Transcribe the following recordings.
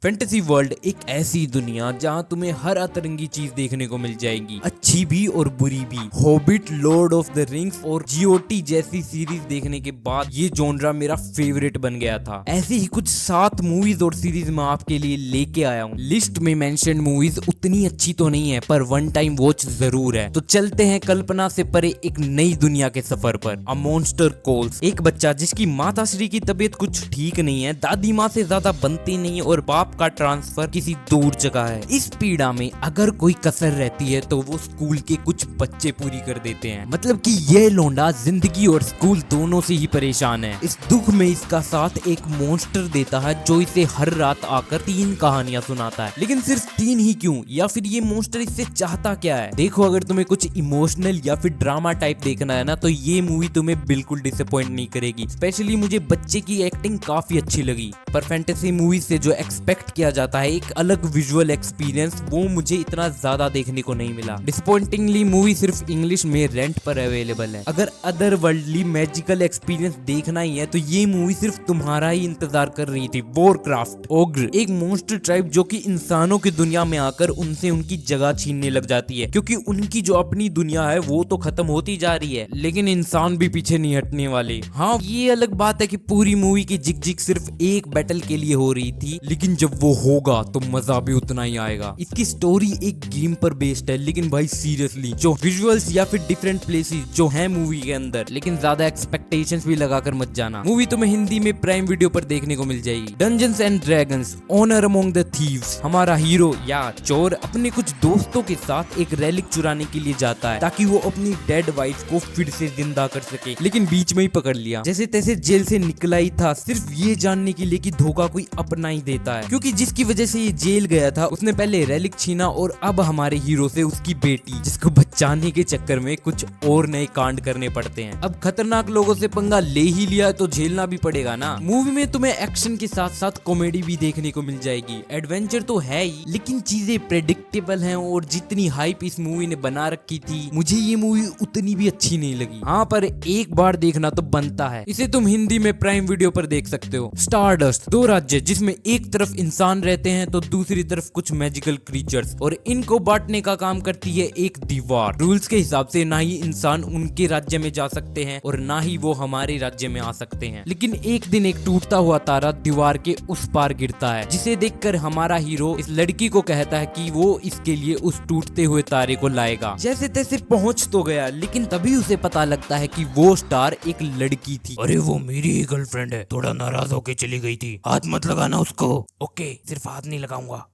Fantasy world एक ऐसी दुनिया जहां तुम्हें हर अतरंगी चीज देखने को मिल जाएगी, अच्छी भी और बुरी भी। Hobbit, Lord of the rings और जीओटी जैसी सीरीज देखने के बाद ये जॉनरा मेरा फेवरेट बन गया था। ऐसे ही कुछ 7 मूवीज और सीरीज मैं आपके लिए लेके आया हूँ। लिस्ट में मेंशन मूवीज उतनी अच्छी तो नहीं है, पर वन टाइम वॉच जरूर है। तो चलते हैं कल्पना से परे एक नई दुनिया के सफर पर। अ मॉन्स्टर कॉल्स। एक बच्चा जिसकी माता श्री की तबीयत कुछ ठीक नहीं है, दादी माँ से ज्यादा बनती नहीं और बाप का ट्रांसफर किसी दूर जगह है। इस पीड़ा में अगर कोई कसर रहती है तो वो स्कूल के कुछ बच्चे पूरी कर देते हैं। मतलब कि ये लोंडा जिंदगी और स्कूल दोनों से ही परेशान है। इस दुख में इसका साथ एक मॉन्स्टर देता है जो इसे हर रात आकर 3 कहानियां सुनाता है। लेकिन सिर्फ 3 ही क्यों, या फिर ये मॉन्स्टर इससे चाहता क्या है? देखो, अगर तुम्हें कुछ इमोशनल या फिर ड्रामा टाइप देखना है ना, तो ये मूवी तुम्हें बिल्कुल डिसअपॉइंट नहीं करेगी। स्पेशली मुझे बच्चे की एक्टिंग काफी अच्छी लगी। पर फैंटेसी मूवी से जो एक्सपेक्ट किया जाता है, एक अलग विजुअल एक्सपीरियंस, वो मुझे इतना ज्यादा देखने को नहीं मिला। डिसअपॉइंटिंगली मूवी सिर्फ इंग्लिश में रेंट पर अवेलेबल है। अगर अदर वर्ल्डली मैजिकल एक्सपीरियंस देखना ही है तो ये मूवी सिर्फ तुम्हारा ही इंतजार कर रही थी। वॉरक्राफ्ट। ओग्र, एक मॉन्स्टर ट्राइब जो कि इंसानों की दुनिया में आकर उनसे उनकी जगह छीनने लग जाती है, क्योंकि उनकी जो अपनी दुनिया है वो तो खत्म होती जा रही है, लेकिन इंसान भी पीछे नहीं हटने वाले। हाँ, ये अलग बात है कि पूरी मूवी की जिक सिर्फ एक बैटल के लिए हो रही थी, लेकिन जब वो होगा तो मजा भी उतना ही आएगा। इसकी स्टोरी एक गेम पर बेस्ड है, लेकिन भाई सीरियसली जो विजुअल्स या फिर डिफरेंट प्लेसेस जो है मूवी के अंदर, लेकिन ज्यादा एक्सपेक्टेशंस भी लगाकर मत जाना। मूवी तुम्हें हिंदी में प्राइम वीडियो पर देखने को मिल जाएगी। Dungeons and dragons, honour among the thieves. हमारा हीरो या चोर अपने कुछ दोस्तों के साथ एक रेलिक चुराने के लिए जाता है ताकि वो अपनी डेड वाइफ को फिर से जिंदा कर सके, लेकिन बीच में ही पकड़ लिया। जैसे तैसे जेल से निकला ही था, सिर्फ ये जानने के लिए कि धोखा कोई अपना ही देता है, क्योंकि जिसकी वजह से ये जेल गया था उसने पहले रेलिक छीना और अब हमारे हीरो से उसकी बेटी, जिसको बचाने के चक्कर में कुछ और नए कांड करने पड़ते हैं। अब खतरनाक लोगों से पंगा ले ही लिया तो झेलना भी पड़ेगा ना। मूवी में तुम्हें एक्शन के साथ साथ कॉमेडी भी देखने को मिल जाएगी। एडवेंचर तो है ही, लेकिन चीजें प्रेडिक्टेबल हैं और जितनी हाइप इस मूवी ने बना रखी थी, मुझे ये मूवी उतनी भी अच्छी नहीं लगी। हाँ, पर एक बार देखना तो बनता है। इसे तुम हिंदी में प्राइम वीडियो पर देख सकते हो। स्टारडस्ट, 2 राज्य जिसमें एक तरफ इंसान रहते हैं तो दूसरी तरफ कुछ मैजिकल क्रीचर्स, और इनको बांटने का काम करती है एक दीवार। रूल्स के हिसाब से ना ही इंसान उनके राज्य में जा सकते हैं और ना ही वो हमारे राज्य में आ सकते हैं। लेकिन एक दिन एक टूटता हुआ तारा दीवार के उस पार गिरता है, जिसे देखकर हमारा हीरो इस लड़की को कहता है कि वो इसके लिए उस टूटते हुए तारे को लाएगा। जैसे तैसे पहुंच तो गया, लेकिन तभी उसे पता लगता है कि वो स्टार एक लड़की थी। अरे वो मेरी ही गर्लफ्रेंड है, थोड़ा नाराज होके चली गई थी, हाथ मत लगाना उसको। ओके, सिर्फ हाथ नहीं लगाऊंगा।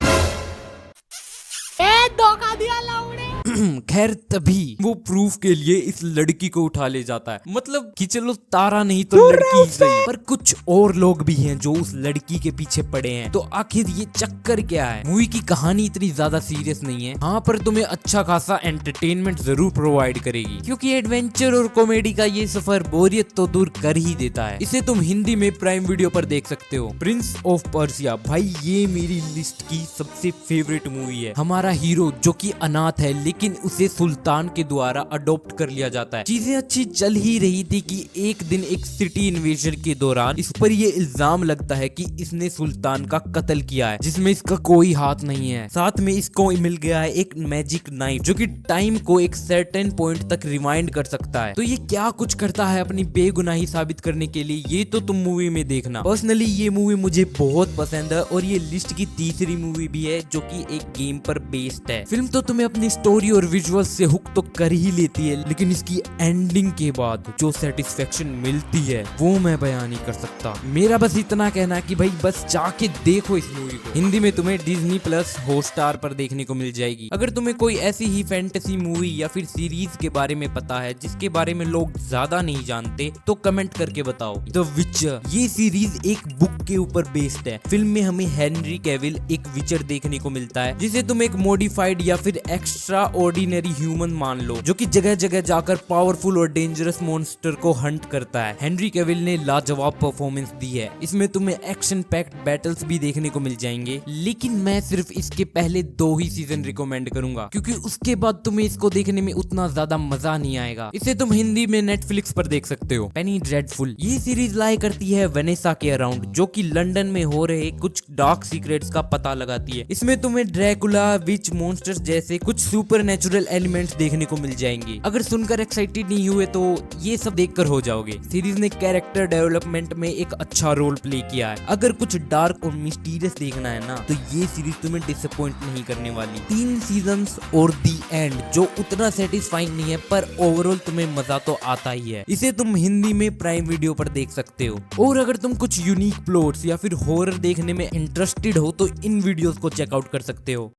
धोखा दिया लौड़े। खैर, तभी वो प्रूफ के लिए इस लड़की को उठा ले जाता है। मतलब कि चलो तारा नहीं तो लड़की ही सही, पर कुछ और लोग भी हैं जो उस लड़की के पीछे पड़े हैं। तो आखिर ये चक्कर क्या है? मूवी की कहानी इतनी ज्यादा सीरियस नहीं है, हाँ, पर तुम्हें अच्छा खासा एंटरटेनमेंट जरूर प्रोवाइड करेगी, क्योंकि एडवेंचर और कॉमेडी का ये सफर बोरियत तो दूर कर ही देता है। इसे तुम हिंदी में प्राइम वीडियो पर देख सकते हो। प्रिंस ऑफ पर्सिया, भाई ये मेरी लिस्ट की सबसे फेवरेट मूवी है। हमारा हीरो जो कि अनाथ है, लेकिन उसे सुल्तान के द्वारा अडॉप्ट कर लिया जाता है। चीजें अच्छी चल ही रही थी कि एक दिन एक सिटी इन्वेजन के दौरान इस पर ये इल्जाम लगता है कि इसने सुल्तान का कत्ल किया है, जिसमें इसका कोई हाथ नहीं है। साथ में इसको मिल गया है एक मैजिक नाइफ जो कि टाइम को एक सर्टेन पॉइंट तक रिवाइंड कर सकता है। तो ये क्या कुछ करता है अपनी बेगुनाही साबित करने के लिए, ये तो तुम मूवी में देखना। पर्सनली ये मूवी मुझे बहुत पसंद है और ये लिस्ट की तीसरी मूवी भी है जो कि एक गेम पर बेस्ड है। फिल्म तो तुम्हें अपनी स्टोरी और विजुअल्स से हुक तो कर ही लेती है, लेकिन इसकी एंडिंग के बाद जो सेटिस्फेक्शन मिलती है वो मैं बयान नहीं कर सकता। मेरा बस इतना कहना है कि भाई बस जाके देखो इस मूवी को। हिंदी में तुम्हें डिज्नी प्लस हॉटस्टार पर देखने को मिल जाएगी। अगर तुम्हें कोई ऐसी ही फैंटेसी मूवी या फिर सीरीज के बारे में पता है जिसके बारे में लोग ज्यादा नहीं जानते, तो कमेंट करके बताओ। द विचर, ये सीरीज एक बुक के ऊपर बेस्ड है। फिल्म में हमें हेनरी कैविल एक विचर देखने को मिलता है, जिसे तुम एक मॉडिफाइड या फिर एक्स्ट्रा ऑर्डिनरी ह्यूमन मान लो, जो कि जगह जगह जाकर पावरफुल और डेंजरस मॉन्स्टर को हंट करता है। हेनरी कैविल ने लाजवाब परफॉर्मेंस दी है। इसमें तुम्हें एक्शन पैक्ड बैटल्स भी देखने को मिल जाएंगे, लेकिन मैं सिर्फ इसके पहले 2 ही सीजन रिकमेंड करूंगा, क्योंकि उसके बाद तुम्हें इसको देखने में उतना ज्यादा मजा नहीं आएगा। इसे तुम हिंदी में नेटफ्लिक्स पर देख सकते हो। पेनी ड्रेडफुल ये सीरीज लाई करती है वेनेसा के अराउंड, जो कि लंदन में हो रहे कुछ डार्क सीक्रेट्स का पता लगाती है। इसमें तुम्हें ड्रैकुला, विच, मॉन्स्टर्स जैसे कुछ सुपरनैचुरल एलिमेंट्स देखने को मिल जाएंगे। अगर सुनकर एक्साइटेड नहीं हुए तो ये सब देखकर हो जाओगे। सीरीज ने कैरेक्टर डेवलपमेंट में एक अच्छा रोल प्ले किया है। अगर कुछ डार्क और मिस्टीरियस देखना है ना, तो ये सीरीज तुम्हें डिसअपॉइंट नहीं करने वाली। 3 सीजन्स और दी एंड जो उतना सेटिस्फाइंग नहीं है, पर ओवरऑल तुम्हें मजा तो आता ही है। इसे तुम हिंदी में प्राइम वीडियो पर देख सकते हो। और अगर तुम कुछ यूनिक प्लॉट्स या फिर हॉरर देखने में इंटरेस्टेड हो तो इन वीडियोस को चेकआउट कर सकते हो।